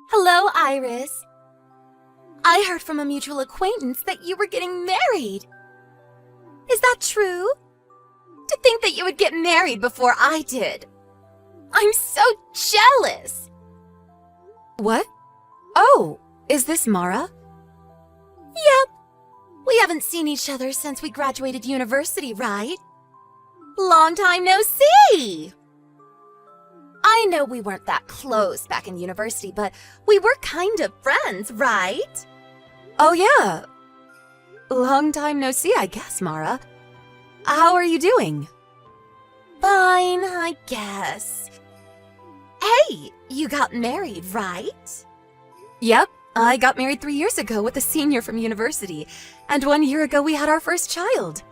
Hello, Iris. I heard from a mutual acquaintance that you were getting married. Is that true? To think that you would get married before I did. I'm so jealous. What? Oh, is this Mara? Yep. We haven't seen each other since we graduated university, right? Long time no see! I know we weren't that close back in university, but we were kind of friends, right? Oh yeah. Long time no see, I guess, Mara. How are you doing? Fine, I guess. Hey, you got married, right? Yep, I got married 3 years ago with a senior from university, and 1 year ago we had our first child.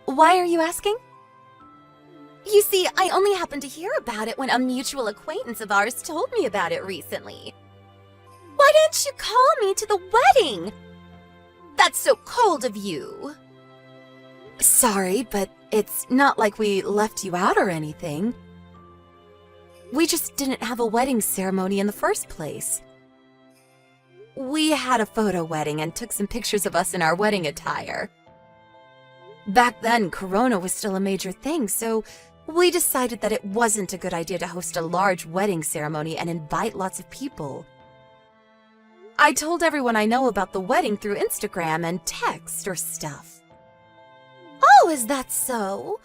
Why are you asking? You see, I only happened to hear about it when a mutual acquaintance of ours told me about it recently. Why didn't you call me to the wedding? That's so cold of you. Sorry, but it's not like we left you out or anything. We just didn't have a wedding ceremony in the first place. We had a photo wedding and took some pictures of us in our wedding attire. Back then, Corona was still a major thing, so we decided that it wasn't a good idea to host a large wedding ceremony and invite lots of people. I told everyone I know about the wedding through Instagram and text or stuff. Oh, is that so?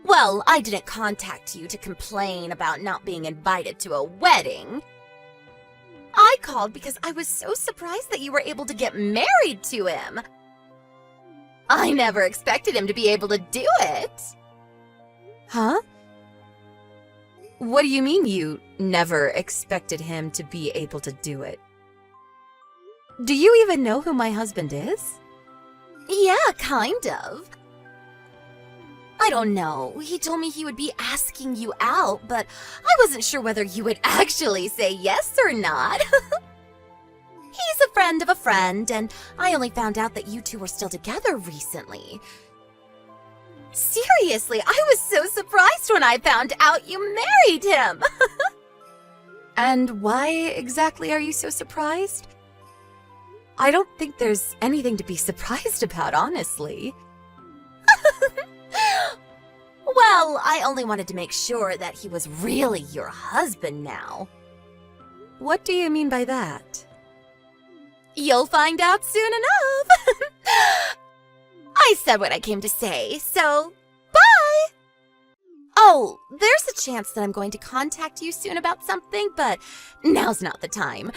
Well, I didn't contact you to complain about not being invited to a wedding. I called because I was so surprised that you were able to get married to him. I never expected him to be able to do it. Huh? What do you mean you never expected him to be able to do it? Do you even know who my husband is? Yeah, kind of. I don't know. He told me he would be asking you out, but I wasn't sure whether you would actually say yes or not. He's a friend of a friend, and I only found out that you two were still together recently. Seriously, I was so surprised when I found out you married him. And why exactly are you so surprised? I don't think there's anything to be surprised about, honestly. Well, I only wanted to make sure that he was really your husband now. What do you mean by that? You'll find out soon enough. I said what I came to say, so bye! Oh, there's a chance that I'm going to contact you soon about something, but now's not the time.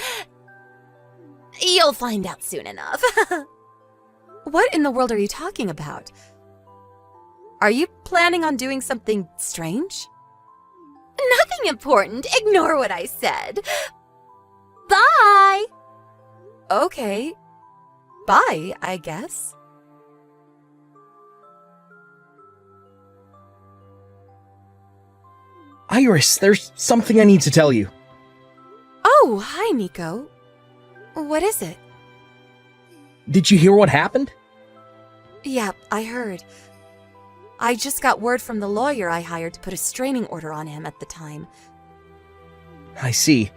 You'll find out soon enough. What in the world are you talking about? Are you planning on doing something strange? Nothing important. Ignore what I said. Bye! Okay. Bye, I guess. Iris, there's something I need to tell you. Oh, hi, Nico. What is it? Did you hear what happened? Yep, I heard. I just got word from the lawyer I hired to put a restraining order on him at the time. I see.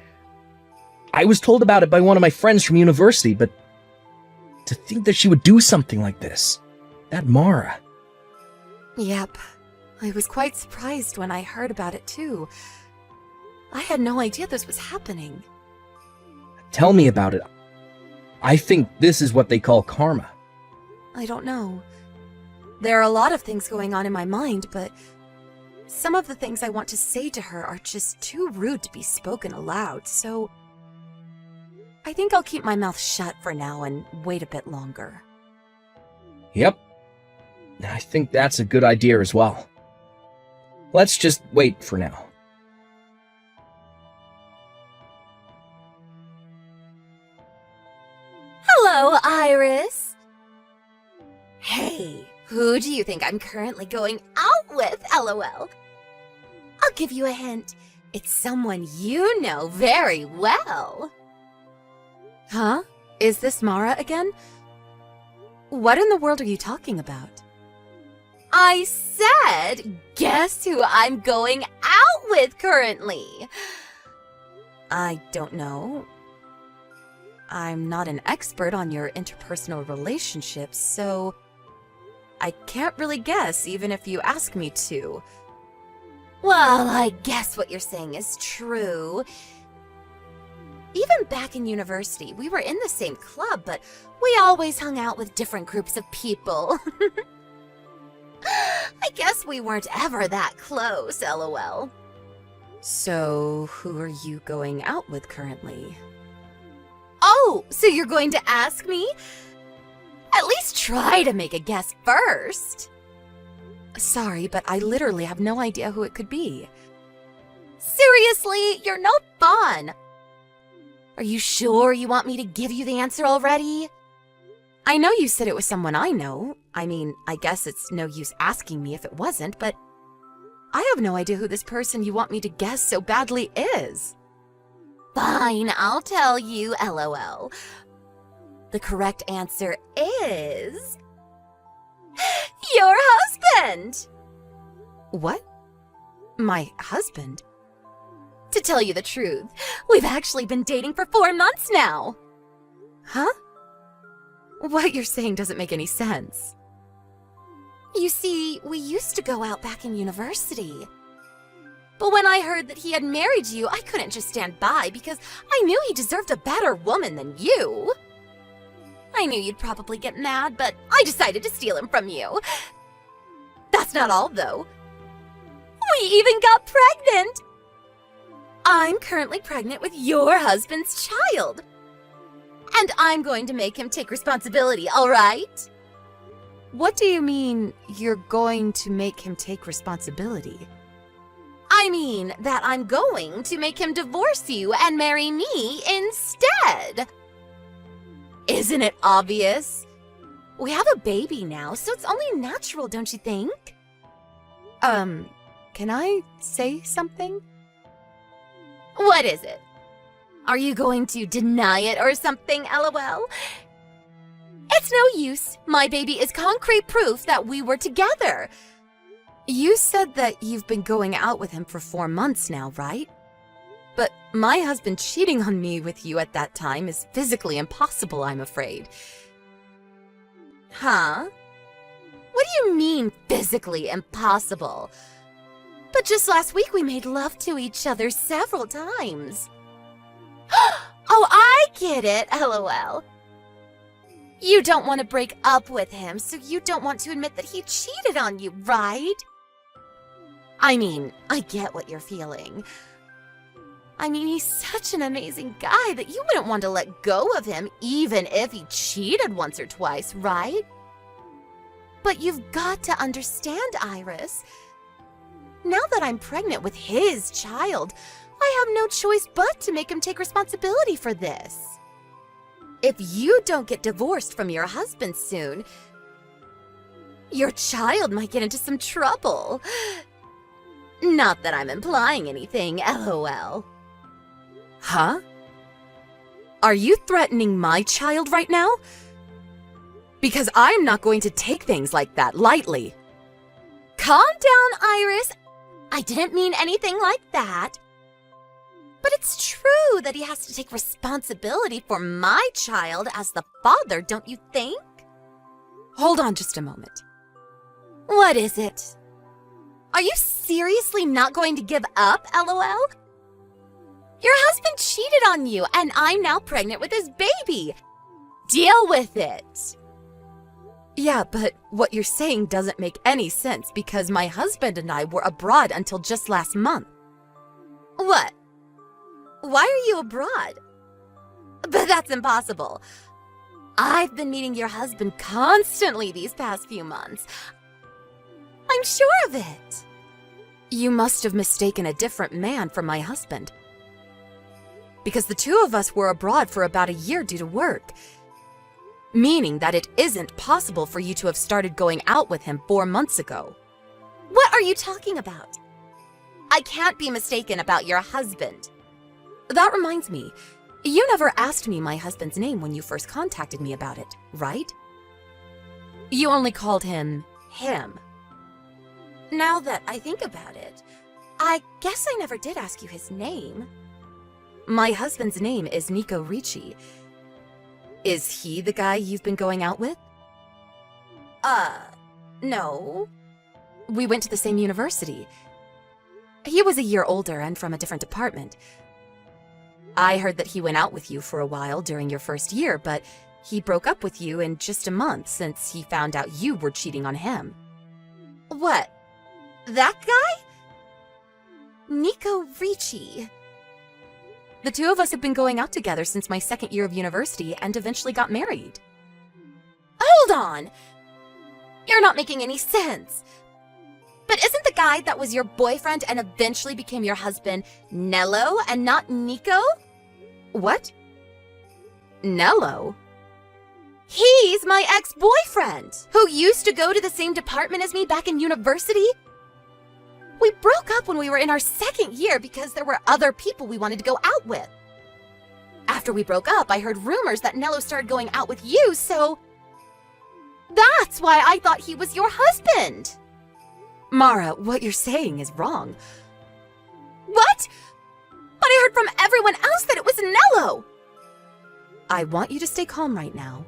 I was told about it by one of my friends from university, but to think that she would do something like this. That Mara. Yep. I was quite surprised when I heard about it, too. I had no idea this was happening. Tell me about it. I think this is what they call karma. I don't know. There are a lot of things going on in my mind, but some of the things I want to say to her are just too rude to be spoken aloud, so I think I'll keep my mouth shut for now and wait a bit longer. Yep. I think that's a good idea as well. Let's just wait for now. Hello, Iris. Hey, who do you think I'm currently going out with, LOL? I'll give you a hint. It's someone you know very well. Huh? Is this Mara again? What in the world are you talking about? I said, guess who I'm going out with currently? I don't know. I'm not an expert on your interpersonal relationships, so I can't really guess even if you ask me to. Well, I guess what you're saying is true. Even back in university, we were in the same club, but we always hung out with different groups of people. I guess we weren't ever that close, lol. So, who are you going out with currently? Oh, so you're going to ask me? At least try to make a guess first. Sorry, but I literally have no idea who it could be. Seriously, you're no fun. Are you sure you want me to give you the answer already? I know you said it was someone I know. I mean, I guess it's no use asking me if it wasn't, but I have no idea who this person you want me to guess so badly is. Fine, I'll tell you, lol. The correct answer is... your husband! What? My husband? To tell you the truth, we've actually been dating for 4 months now. Huh? What you're saying doesn't make any sense. You see, we used to go out back in university. But when I heard that he had married you, I couldn't just stand by because I knew he deserved a better woman than you. I knew you'd probably get mad, but I decided to steal him from you. That's not all, though. We even got pregnant! I'm currently pregnant with your husband's child. And I'm going to make him take responsibility, all right? What do you mean, you're going to make him take responsibility? I mean that I'm going to make him divorce you and marry me instead. Isn't it obvious? We have a baby now, so it's only natural, don't you think? Can I say something? What is it? Are you going to deny it or something, lol? It's no use. My baby is concrete proof that we were together. You said that you've been going out with him for 4 months now, right? But my husband cheating on me with you at that time is physically impossible, I'm afraid. Huh? What do you mean, physically impossible? But just last week we made love to each other several times. Oh, I get it, lol. You don't want to break up with him, so you don't want to admit that he cheated on you, right? I mean, I get what you're feeling. I mean, he's such an amazing guy that you wouldn't want to let go of him even if he cheated once or twice, right? But you've got to understand, Iris. Now that I'm pregnant with his child, I have no choice but to make him take responsibility for this. If you don't get divorced from your husband soon, your child might get into some trouble. Not that I'm implying anything, lol. Huh? Are you threatening my child right now? Because I'm not going to take things like that lightly. Calm down, Iris. I didn't mean anything like that. But it's true that he has to take responsibility for my child as the father, don't you think? Hold on just a moment. What is it? Are you seriously not going to give up, lol? Your husband cheated on you, and I'm now pregnant with his baby. Deal with it. Yeah, but what you're saying doesn't make any sense because my husband and I were abroad until just last month. What? Why are you abroad? But that's impossible. I've been meeting your husband constantly these past few months. I'm sure of it. You must have mistaken a different man for my husband. Because the two of us were abroad for about a year due to work. Meaning that it isn't possible for you to have started going out with him 4 months ago. What are you talking about? I can't be mistaken about your husband. That reminds me, you never asked me my husband's name when you first contacted me about it, right? You only called him. Now that I think about it, I guess I never did ask you his name. My husband's name is Nico Ricci. Is he the guy you've been going out with? No. We went to the same university. He was a year older and from a different department. I heard that he went out with you for a while during your first year, but he broke up with you in just a month since he found out you were cheating on him. What? That guy? Nico Ricci. The two of us have been going out together since my second year of university and eventually got married. Hold on! You're not making any sense. But isn't the guy that was your boyfriend and eventually became your husband Nello and not Nico? What? Nello? He's my ex-boyfriend, who used to go to the same department as me back in university. We broke up when we were in our second year because there were other people we wanted to go out with. After we broke up, I heard rumors that Nello started going out with you, so that's why I thought he was your husband. Mara, what you're saying is wrong. What? But I heard from everyone else that it was Nello. I want you to stay calm right now.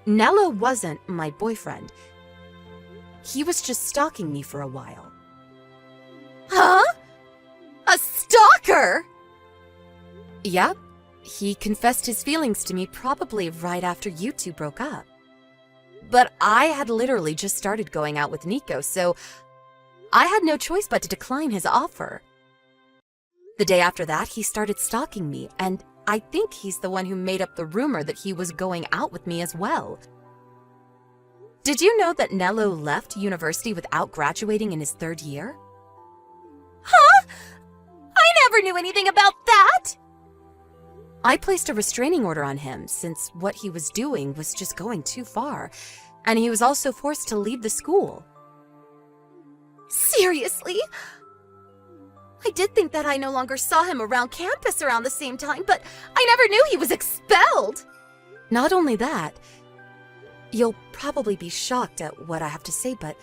Nello wasn't my boyfriend. He was just stalking me for a while. Huh? A stalker? Yep. He confessed his feelings to me probably right after you two broke up. But I had literally just started going out with Nico, so I had no choice but to decline his offer. The day after that, he started stalking me, and I think he's the one who made up the rumor that he was going out with me as well. Did you know that Nello left university without graduating in his third year? Huh? I never knew anything about that! I placed a restraining order on him since what he was doing was just going too far, and he was also forced to leave the school. Seriously? I did think that I no longer saw him around campus around the same time, but I never knew he was expelled! Not only that, you'll probably be shocked at what I have to say, but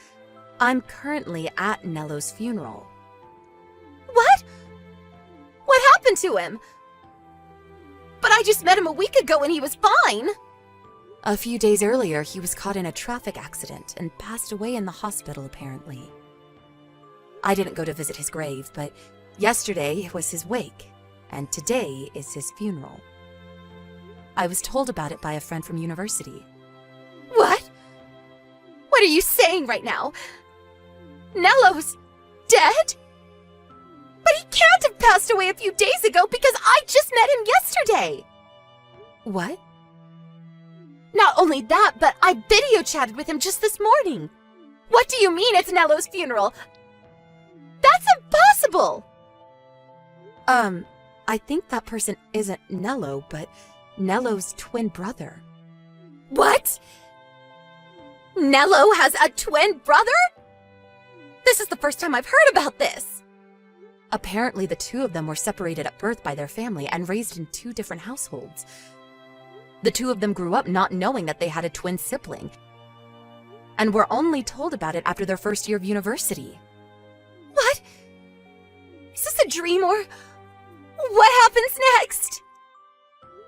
I'm currently at Nello's funeral. What? What happened to him? But I just met him a week ago and he was fine. A few days earlier, he was caught in a traffic accident and passed away in the hospital, apparently. I didn't go to visit his grave, but yesterday was his wake, and today is his funeral. I was told about it by a friend from university. What? What are you saying right now? Nello's dead? But he can't have passed away a few days ago because I just met him yesterday! What? Not only that, but I video chatted with him just this morning. What do you mean it's Nello's funeral? That's impossible! I think that person isn't Nello, but Nello's twin brother. What? Nello has a twin brother? This is the first time I've heard about this. Apparently, the two of them were separated at birth by their family and raised in two different households. The two of them grew up not knowing that they had a twin sibling, and were only told about it after their first year of university. What? Is this a dream or what happens next?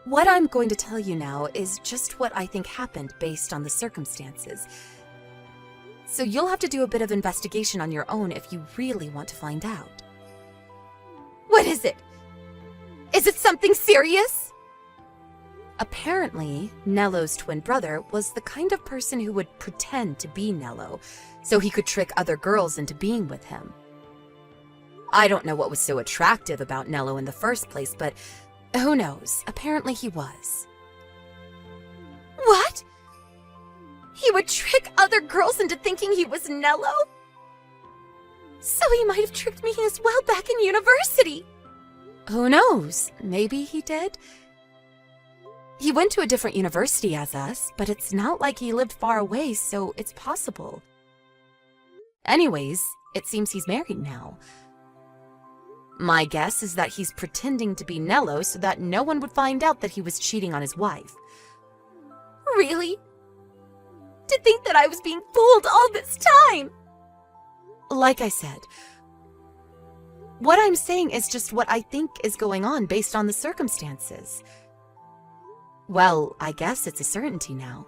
What I'm going to tell you now is just what I think happened based on the circumstances. So you'll have to do a bit of investigation on your own if you really want to find out. What is it? Is it something serious? Apparently, Nello's twin brother was the kind of person who would pretend to be Nello, so he could trick other girls into being with him. I don't know what was so attractive about Nello in the first place, but who knows? Apparently he was. What? He would trick other girls into thinking he was Nello? So he might have tricked me as well back in university. Who knows? Maybe he did. He went to a different university as us, but it's not like he lived far away, so it's possible. Anyways, it seems he's married now. My guess is that he's pretending to be Nello so that no one would find out that he was cheating on his wife. Really? To think that I was being fooled all this time! Like I said, What I'm saying is just what I think is going on based on the circumstances. Well, I guess it's a certainty now.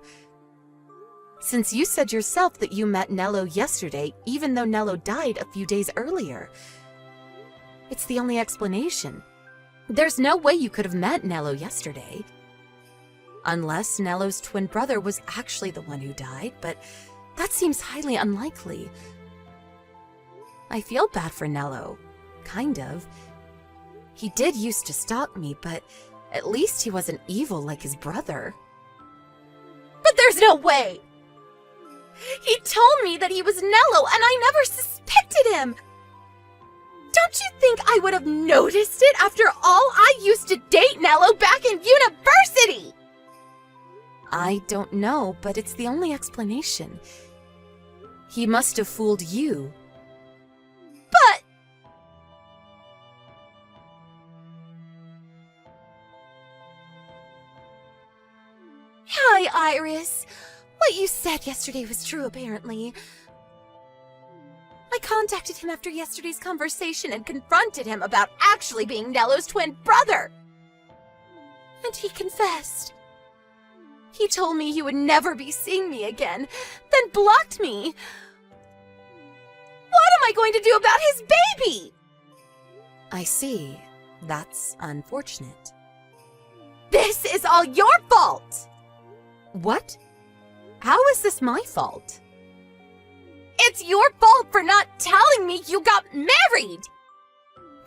Since you said yourself that you met Nello yesterday, even though Nello died a few days earlier. It's the only explanation. There's no way you could have met Nello yesterday. Unless Nello's twin brother was actually the one who died, but that seems highly unlikely. I feel bad for Nello. Kind of. He did used to stalk me, but at least he wasn't evil like his brother. But there's no way! He told me that he was Nello, and I never suspected him! Don't you think I would have noticed it after all? I used to date Nello back in university! I don't know, but it's the only explanation. He must have fooled you. But... Hi, Iris. What you said yesterday was true, apparently. I contacted him after yesterday's conversation and confronted him about actually being Nello's twin brother. And he confessed. He told me he would never be seeing me again, then blocked me. What am I going to do about his baby? I see. That's unfortunate. This is all your fault! What? How is this my fault? It's your fault for not telling me you got married!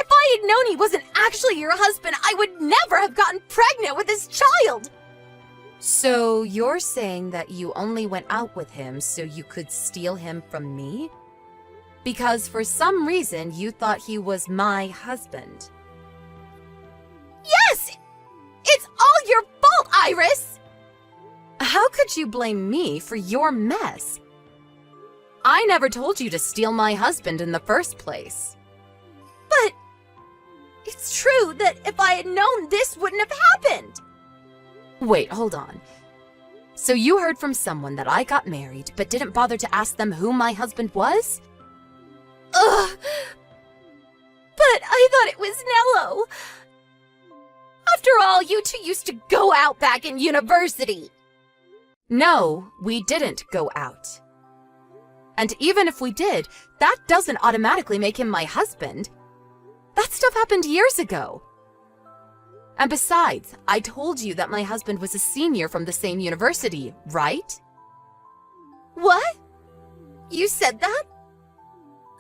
If I had known he wasn't actually your husband, I would never have gotten pregnant with his child! So you're saying that you only went out with him so you could steal him from me? Because for some reason you thought he was my husband. Yes! It's all your fault, Iris! How could you blame me for your mess? I never told you to steal my husband in the first place. But it's true that if I had known this wouldn't have happened. Wait, hold on. So you heard from someone that I got married, but didn't bother to ask them who my husband was? Ugh! But I thought it was Nello. After all, you two used to go out back in university. No, we didn't go out. And even if we did, that doesn't automatically make him my husband. That stuff happened years ago. And besides, I told you that my husband was a senior from the same university, right? What? You said that?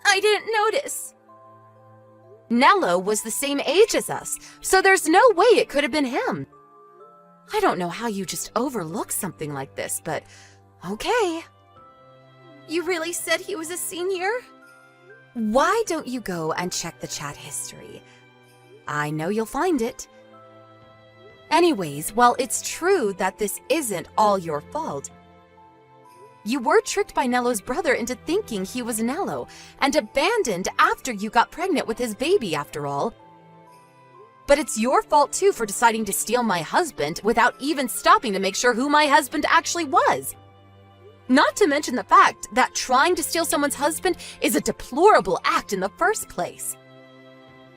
I didn't notice. Nello was the same age as us, so there's no way it could have been him. I don't know how you just overlook something like this, but okay. You really said he was a senior? Why don't you go and check the chat history? I know you'll find it. Anyways, while it's true that this isn't all your fault, you were tricked by Nello's brother into thinking he was Nello and abandoned after you got pregnant with his baby, after all. But it's your fault too for deciding to steal my husband without even stopping to make sure who my husband actually was. Not to mention the fact that trying to steal someone's husband is a deplorable act in the first place.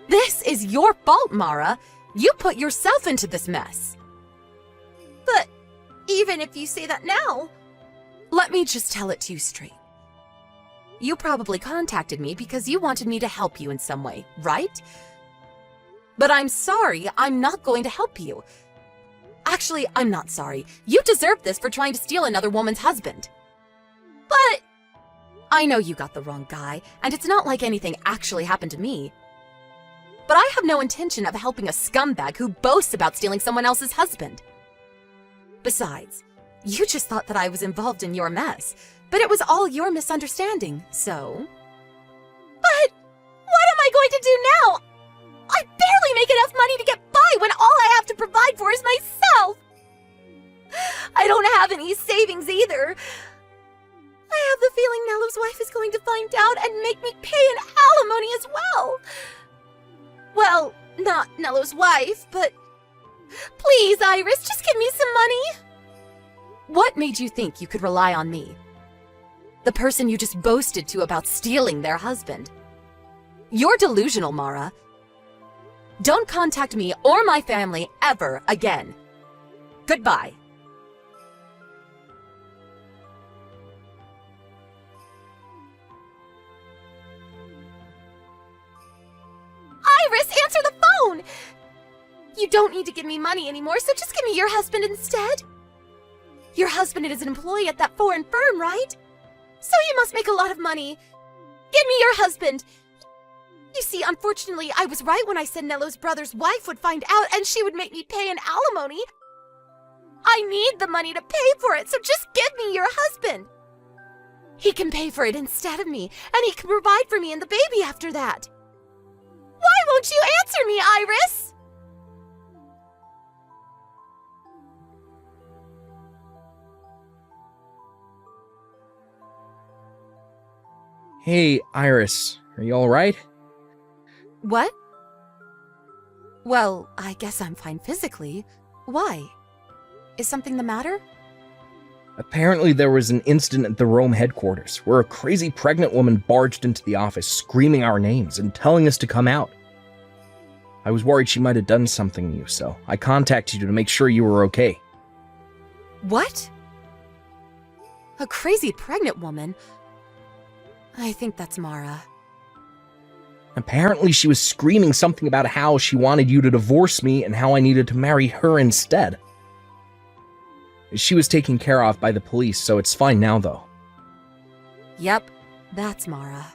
This is your fault, Mara. You put yourself into this mess. But even if you say that now, let me just tell it to you straight. You probably contacted me because you wanted me to help you in some way, right? But I'm sorry, I'm not going to help you. Actually, I'm not sorry. You deserve this for trying to steal another woman's husband. But I know you got the wrong guy, and it's not like anything actually happened to me. But I have no intention of helping a scumbag who boasts about stealing someone else's husband. Besides, you just thought that I was involved in your mess, but it was all your misunderstanding, so... But what am I going to do now? I barely make enough money to get by when all I have to provide for is myself. I don't have any savings either. I have the feeling Nello's wife is going to find out and make me pay an alimony as well. Well, not Nello's wife, but please, Iris, just give me some money. What made you think you could rely on me? The person you just boasted to about stealing their husband. You're delusional, Mara. Don't contact me or my family ever again. Goodbye. Iris, answer the phone! You don't need to give me money anymore, so just give me your husband instead. Your husband is an employee at that foreign firm, right? So you must make a lot of money. Give me your husband. You see, unfortunately, I was right when I said Nello's brother's wife would find out and she would make me pay an alimony. I need the money to pay for it, so just give me your husband. He can pay for it instead of me, and he can provide for me and the baby after that. Why won't you answer me, Iris? Hey, Iris, are you alright? What? Well, I guess I'm fine physically. Why? Is something the matter? Apparently there was an incident at the Rome headquarters where a crazy pregnant woman barged into the office screaming our names and telling us to come out. I was worried she might have done something to you, so I contacted you to make sure you were okay. What? A crazy pregnant woman? I think that's Mara. Apparently she was screaming something about how she wanted you to divorce me and how I needed to marry her instead. She was taken care of by the police, so it's fine now, though. Yep, that's Mara.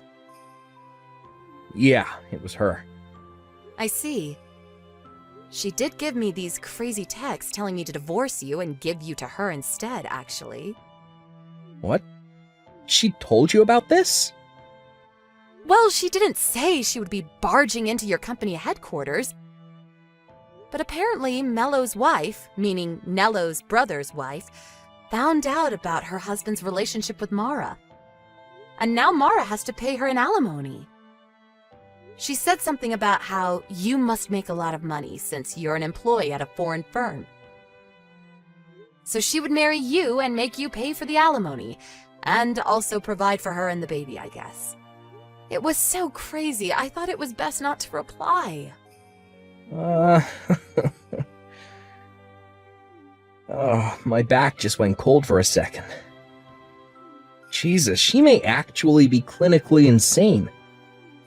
Yeah, it was her. I see. She did give me these crazy texts telling me to divorce you and give you to her instead, actually. What? She told you about this? Well, she didn't say she would be barging into your company headquarters. But apparently Mello's wife, meaning Nello's brother's wife, found out about her husband's relationship with Mara. And now Mara has to pay her an alimony. She said something about how you must make a lot of money since you're an employee at a foreign firm. So she would marry you and make you pay for the alimony, and also provide for her and the baby, I guess. It was so crazy, I thought it was best not to reply. Oh, my back just went cold for a second. Jesus, she may actually be clinically insane.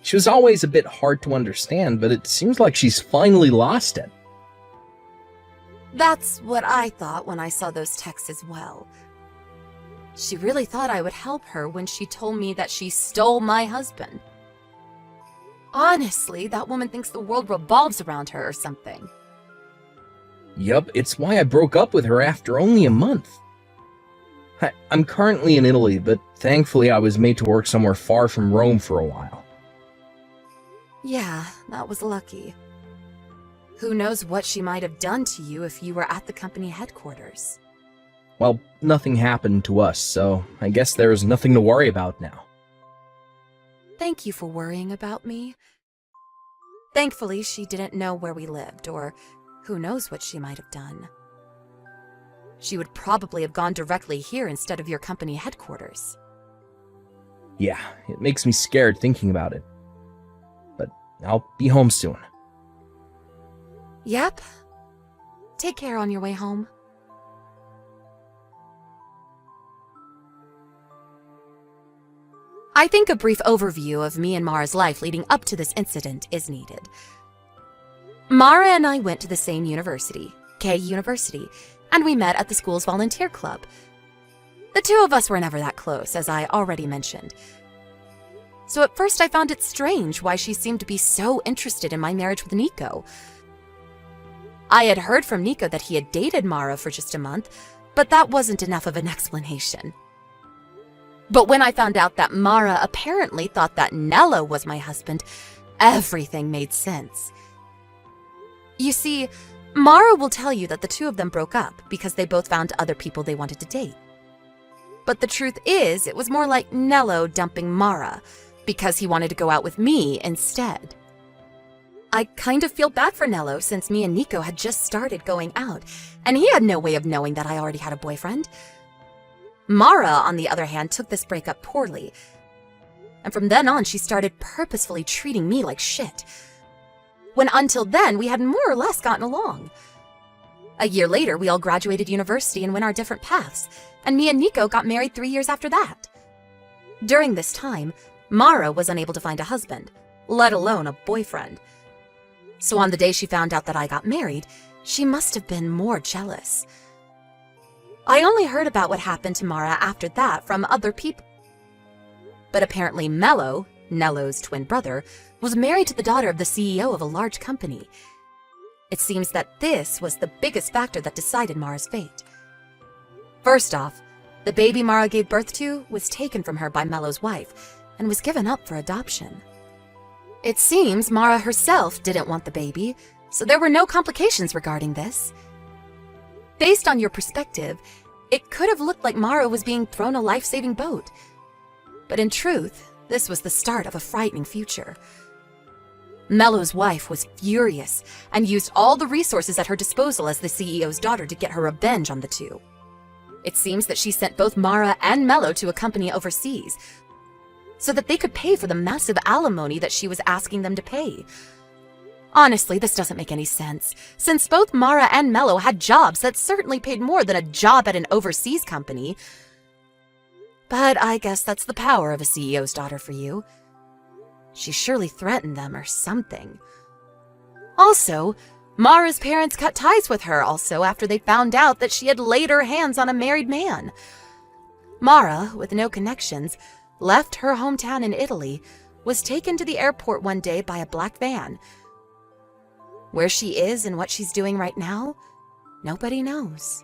She was always a bit hard to understand, but it seems like she's finally lost it. That's what I thought when I saw those texts as well. She really thought I would help her when she told me that she stole my husband. Honestly, that woman thinks the world revolves around her or something. Yup, it's why I broke up with her after only a month. I'm currently in Italy, but thankfully I was made to work somewhere far from Rome for a while. Yeah, that was lucky. Who knows what she might have done to you if you were at the company headquarters. Well, nothing happened to us, so I guess there's nothing to worry about now. Thank you for worrying about me. Thankfully, she didn't know where we lived, or who knows what she might have done. She would probably have gone directly here instead of your company headquarters. Yeah, it makes me scared thinking about it. But I'll be home soon. Yep. Take care on your way home. I think a brief overview of me and Mara's life leading up to this incident is needed. Mara and I went to the same university, K University, and we met at the school's volunteer club. The two of us were never that close, as I already mentioned. So at first I found it strange why she seemed to be so interested in my marriage with Nico. I had heard from Nico that he had dated Mara for just a month, but that wasn't enough of an explanation. But when I found out that Mara apparently thought that Nello was my husband, everything made sense. You see, Mara will tell you that the two of them broke up because they both found other people they wanted to date. But the truth is, it was more like Nello dumping Mara because he wanted to go out with me instead. I kind of feel bad for Nello since me and Nico had just started going out, and he had no way of knowing that I already had a boyfriend. Mara, on the other hand, took this breakup poorly. And from then on, she started purposefully treating me like shit. When until then, we had more or less gotten along. A year later, we all graduated university and went our different paths, and me and Nico got married 3 years after that. During this time, Mara was unable to find a husband, let alone a boyfriend. So on the day she found out that I got married, she must have been more jealous. I only heard about what happened to Mara after that from other people. But apparently Mello, Nello's twin brother, was married to the daughter of the CEO of a large company. It seems that this was the biggest factor that decided Mara's fate. First off, the baby Mara gave birth to was taken from her by Mello's wife and was given up for adoption. It seems Mara herself didn't want the baby, so there were no complications regarding this. Based on your perspective, it could have looked like Mara was being thrown a life-saving boat. But in truth, this was the start of a frightening future. Mello's wife was furious and used all the resources at her disposal as the CEO's daughter to get her revenge on the two. It seems that she sent both Mara and Mello to a company overseas so that they could pay for the massive alimony that she was asking them to pay. Honestly, this doesn't make any sense, since both Mara and Mello had jobs that certainly paid more than a job at an overseas company. But I guess that's the power of a CEO's daughter for you. She surely threatened them or something. Also, Mara's parents cut ties with her also after they found out that she had laid her hands on a married man. Mara, with no connections, left her hometown in Italy, was taken to the airport one day by a black van. Where she is and what she's doing right now, nobody knows.